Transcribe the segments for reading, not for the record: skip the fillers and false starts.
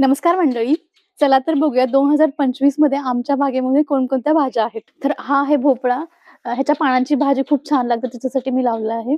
नमस्कार मंडळी. चला तर बघूया 2025 मध्ये आमच्या बागेमध्ये कोणकोणत्या भाज्या आहेत. तर हा आहे भोपळा. ह्याच्या पानांची भाजी खूप छान लागते, त्याच्यासाठी मी लावलं आहे.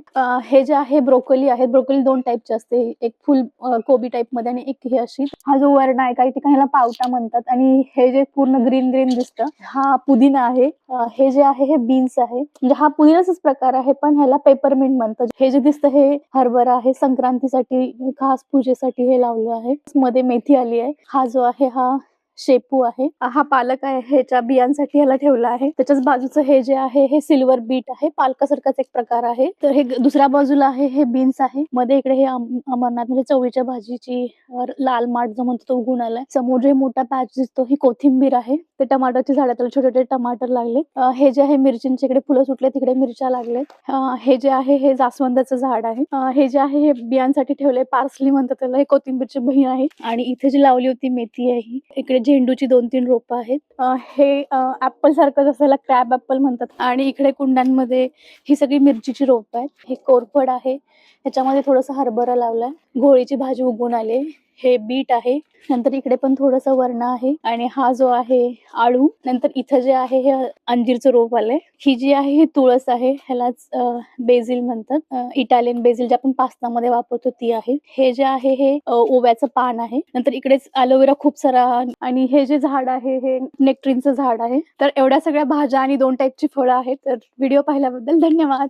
हे जे आहे ब्रोकोली आहे. ब्रोकोली 2 टाईपची असते. एक फुल कोबी टाईपमध्ये आणि एक ही अशी. हा जो वरणा आहे, काही ठिकाणी ह्याला पावटा म्हणतात आणि हे जे पूर्ण ग्रीन ग्रीन दिसतं, हा पुदिना आहे. हे जे आहे हे बीन्स आहे. म्हणजे हा पुदिनाचाच प्रकार आहे, पण ह्याला पेपरमिंट म्हणतात. हे जे दिसतं हे हरभरा आहे. संक्रांतीसाठी खास पूजेसाठी हे लावलं आहे. मध्ये मेथी आली आहे. हा जो आहे हा शेपू आहे. हा पालक आहे. ह्याच्या बियांसाठी ह्याला ठेवला आहे. त्याच्याच बाजूचं हे जे आहे हे सिल्वर बीट आहे. पालकासारखाच एक प्रकार आहे. तर हे दुसऱ्या बाजूला आहे हे बीन्स आहे. मध्ये इकडे हे अमरनाथ म्हणजे चवळीच्या भाजीची लाल माठ जो म्हणतो तो उगून आलाय. समोर जे मोठा पॅच दिसतो ही कोथिंबीर आहे. ते टमाटरची झाड, त्याला छोटे छोटे टमाटर लागले. हे जे आहे मिरचींचे इकडे फुलं सुटले, तिकडे मिरच्या लागले. हे जे आहे हे जास्वंदाचं झाड आहे. हे जे आहे हे बियांसाठी ठेवले, पार्सली म्हणतात त्याला. हे कोथिंबीरची बही आहे आणि इथे जी लावली होती मेथी आहे. इकडे झेंडूची 2-3 रोपं आहेत. हे ऍपल सारखंच असायला क्रॅब ऍपल म्हणतात. आणि इकडे कुंड्यांमध्ये ही सगळी मिरचीची रोपं आहेत. हे कोरफड आहे. ह्याच्यामध्ये थोडंसं हरभरा लावलाय. घोळीची भाजी उगवून आली. हे बीट आहे. नंतर इकडे पण थोडंसं वरण आहे आणि हा जो आहे आळू. नंतर इथं जे आहे हे अंजीरचं रोप आलंय. ही जी आहे ही तुळस आहे. ह्यालाच बेसिल म्हणतात. इटालियन बेसिल जे आपण पास्तामध्ये वापरतो ती आहे. हे जे आहे हे ओव्याचं पान आहे. नंतर इकडेच अलोवेरा खूप सारा आणि हे जे झाड आहे हे नेक्ट्रीनचं झाड आहे. तर एवढ्या सगळ्या भाज्या आणि 2 टाईपची फळं आहेत. तर व्हिडिओ पाहिल्याबद्दल धन्यवाद.